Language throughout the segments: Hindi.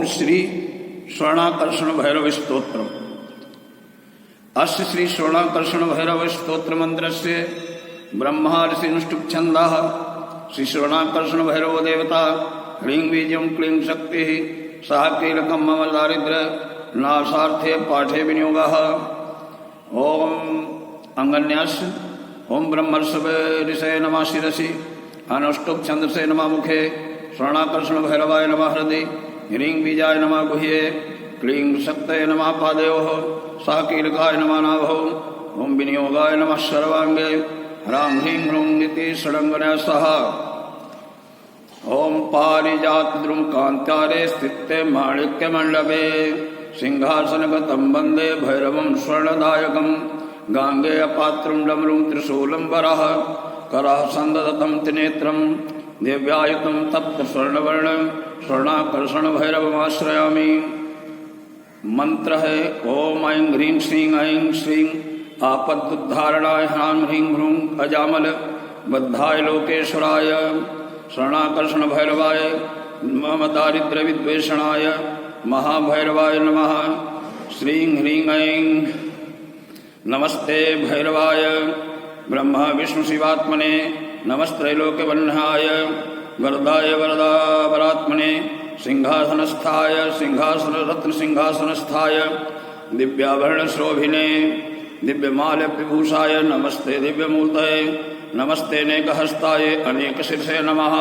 ओम श्री स्वर्णाकर्षण भैरव स्तोत्रम। अस्य श्री स्वर्णाकर्षण भैरव स्तोत्र मंत्रस्य ब्रह्मा ऋषिनुष्टुप् छन्दः। श्री स्वर्णाकर्षण भैरव देवता ह्रीं बीजं क्लीं शक्ति सह कीलकं मम दारिद्र्य नाशार्थे पाठे विनियोगः। ओम अंगन्यास ओम ब्रह्मर्षभे ऋषये नमः शिरसि अनुष्टुप् छन्दसे नमः मुखे स्वर्णाकर्षण भैरवाय नमः हृदि ह्रीं बीजाय नमः गुह्ये क्लीं शक्तये नमः पादयोः सह कीलकाय नमः नाभौ ओम विनियोगाय नमः सर्वांगे ह्रां ह्रीं ह्रूं इति षडङ्गना सह। ओम पारिजातद्रुम कान्तारे स्थिते माणिक्यमण्डपे सिंहासनगतं वन्दे भैरवं स्वर्णदायकं। गाङ्गेय पात्रं डमरुं त्रिशूलं वरः करः सन्ददतं त्रिनेत्रं दिव्यायुतं तप्तस्वर्णवर्णं स्वर्णाकर्षण भैरवमाश्रयामि। मंत्र है ओम ऐं ह्रीं श्रीं ऐं श्रीं आपदुद्धारणाय ह्रां ह्रीं ह्रूं अजामल बद्धाय लोकेश्वराय स्वर्णाकर्षण भैरवाय मम दारिद्र्य विद्वेषणाय महाभैरवाय नमः। श्रीं ह्रीं ऐं नमस्ते भैरवाय ब्रह्मा विष्णु शिवात्मने नमस्त्रैलोक्यवह्नाय वरदाय वरदावरात्मने सिंहासनस्थाय सिंहासन रत्न सिंहासनस्थाय दिव्याभरण शोभिने दिव्यमाल्य विभूषाय नमस्ते दिव्यमूर्तये नमस्ते नेकहस्ताय अनेकशीर्षे नमः।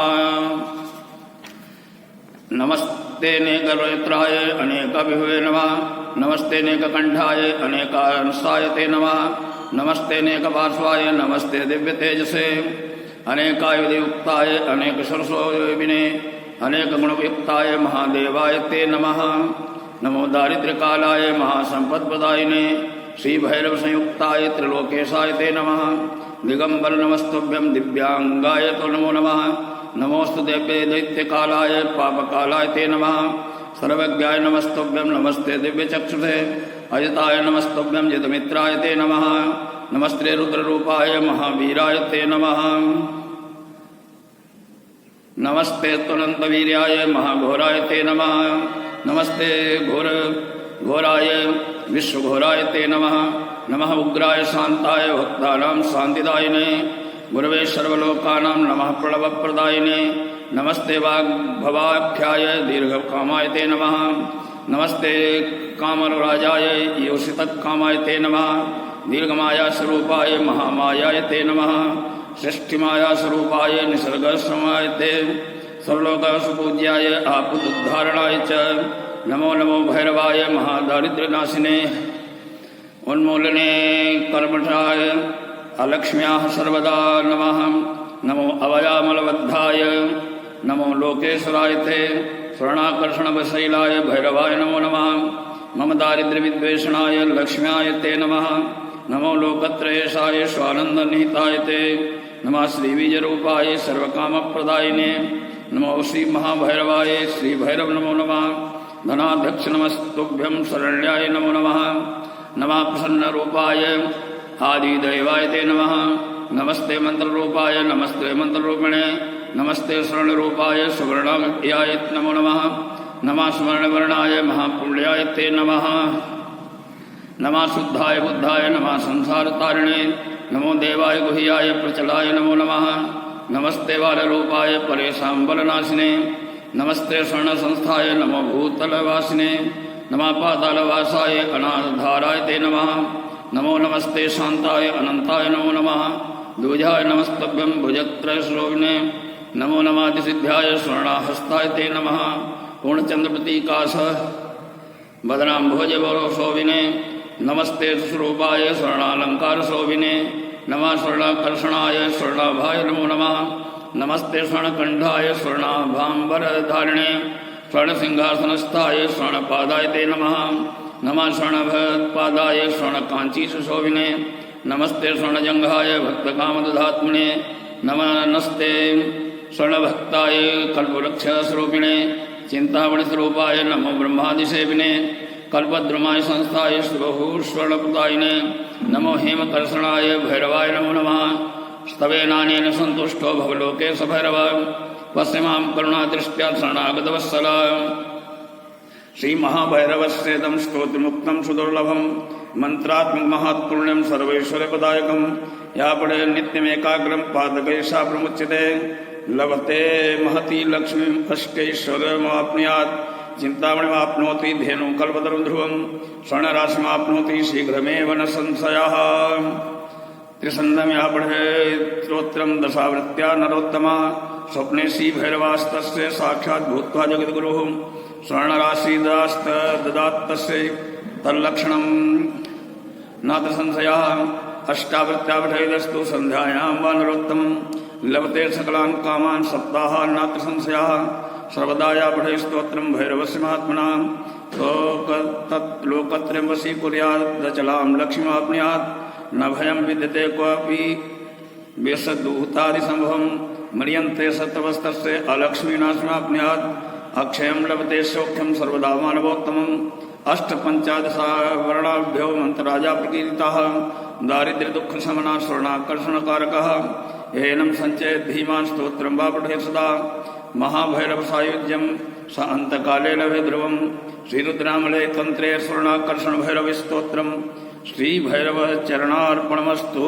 नमस्ते नेकनेत्राय अनेकविभवे नमः। नमस्ते नेककण्ठाय अनेकांशाय ते नमः। नमस्ते नेकपार्श्वाय नमस्ते दिव्यतेजसे अनेकायुधयुक्ताय अनेकसरसोविने अनेक गुणयुक्ताय महादेवाय ते नमः। नमो दारिद्र्यकालाय महासंपत्प्रदायिने श्री भैरव संयुक्ताय त्रिलोकेशाय ते नमः। दिगंबर नमस्तुभ्यं दिव्यांगाय तो नमो नमः। नमोस्तु देव्ये दैत्यकालाय पापकालाय ते नमः। सर्वज्ञाय नमस्तुभ्यं नमस्ते दिव्यचक्षुषे अजिताय नमस्तुभ्यं जितमित्राय ते नमः। नमस्ते रुद्ररूपाय महावीराय ते नमः। नमस्ते त्वनन्तवीर्याय महाघोराय ते नमः। नमस्ते घोराय विश्वघोराय ते नमः। नमः उग्राय शान्ताय भक्तानां शान्तिदायिने गुरवे सर्वलोकानां नमः प्रणवप्रदायिने। नमस्ते वाग्भवाख्याय दीर्घकामाय ते नमः। नमस्ते कामराजाय योषितकामाय ते नमः। दीर्घमाया स्वरूपाय महामायाय ते नमः। षष्ठीमाया स्वरूपाय निसर्गसमाय ते सर्वलोकसुपूज्याय आपदुद्धारणाय च नमो नमो भैरवाय महादारिद्र्यनाशिने उन्मूलने कर्मठाय अलक्ष्म्याः सर्वदा नमः। नमो अवयामलबद्धाय नमो लोकेश्वराय ते स्वर्णाकर्षणवशैलाय भैरवाय नमो नमः। मम दारिद्र्यविद्वेषणाय लक्ष्म्याय ते नमः। नमो लोकत्रयेशाय स्वानन्दनिहिताय ते नमः। श्रीबीजरूपाय सर्वकामप्रदायिने नमो श्री महाभैरवाय श्री भैरव नमो नमः। धनाध्यक्ष नमस्तुभ्यं शरण्याय नमो नमः। नमः प्रसन्नरूपाय आदिदैवाय ते नमः। नमस्ते मंत्ररूपाय नमस्ते मंत्ररूपिणे नमस्ते स्वर्णरूपाय सुवर्णाय नमो नमः। नमः स्वर्णवर्णाय महापुण्याय ते नमः। नमः शुद्धाय बुद्धाय नमः संसारतारिणे नमो देवाय गुह्याय प्रचलाय नमो नमः। नमस्ते बालरूपाय परेशाम्बलनाशिने नमस्ते स्वर्णसंस्थाय नमो भूतलवासिने नमः पातालवासाय अनाधाराय ते नमः। नमो नमस्ते शान्ताय अनन्ताय नमो नमः। द्विजाय नमस्तभ्यं भुजत्रयश्रोविने नमो नमादिसिद्ध्याय स्वर्णाहस्ताय ते नमः। पूर्णचन्द्रप्रतीकाश बदनाम्भोजवरोशोभिने नमस्ते स्वरूपाय स्वर्णालंकारशोभिने नमः। स्वर्णाकर्षणाय स्वर्णाभाय नमो नमः। नमस्ते स्वर्णकण्ठाय स्वर्णाभाम्बरधारिणे स्वर्णसिंहासनस्थाय स्वर्णपादाय ते नमः। नमः स्वर्णभक्तपादाय स्वर्णकाञ्चीशोभिने नमस्ते स्वर्णजङ्घाय भक्तकामदधात्मने नमः। नमस्ते स्वर्णभक्ताय कल्पवृक्षस्वरूपिणे चिन्तामणिस्वरूपाय नमो ब्रह्मादिसेविने कल्पद्रुमाय संस्थाय स्वर्णप्रदायिने नमो हेमकर्षणाय भैरवाय नमो नमः। स्तवेनानेन सन्तुष्टो भवलोके स भैरव पश्य मां करुणादृष्ट्या शरणागतवत्सल श्री महाभैरवस्येदं स्तोत्रमुक्तं सुदुर्लभं मंत्रात्मक महत्पुण्यं सर्वैश्वर्यप्रदायकं या पठे नित्यमेकाग्रं पादकैः सा प्रमुच्यते लभते महती लक्ष्मीं अष्टैश्वर्यमाप्नुयात् चिंतामणिमाप्नोति धेनु कल्पतरुं ध्रुवं स्वर्णराशिमाप्नोति शीघ्रमेव न संशयः त्रिसन्धं या पठे स्तोत्रं दशावृत्त्या नरोत्तमा स्वप्ने श्रीभैरवास्तस्य साक्षात् भूत्वा जगद्गुरुः स्वर्णराशि ददात्तस्य तल्लक्षणं नात्र संशयः अष्टावृत्त्या पठेदस्तु सन्ध्यायां वा नरोत्तमं लभते सकलान् कामान् सप्ताहान् नात्र संशयः सर्वदा या पठे स्तोत्रं भैरवस्य महात्मनां लोकत्रयं वशीकुर्यादचलां लक्ष्मीमाप्नुयात् न भयं विद्यते क्वापि वेषदूतादिसम्भवं म्रियन्ते सत्तवस्तस्य अलक्ष्मीनाशमाप्नुयात् अक्षयं लभते सौख्यं सर्वदा मानवोत्तमम् अष्टपञ्चादशवर्णाभ्यो मन्त्रराजा प्रकीर्तितः दारिद्र्यदुःखशमनः स्वर्णाकर्षणकारकः एनं सञ्चयेत् धीमान् स्तोत्रं वा पठेत् सदा महाभैरवसायुज्यं स अन्तकाले लभे ध्रुवं श्रीरुद्रामले तन्त्रे स्वर्णाकर्षणभैरवस्तोत्रं श्रीभैरवचरणार्पणमस्तु।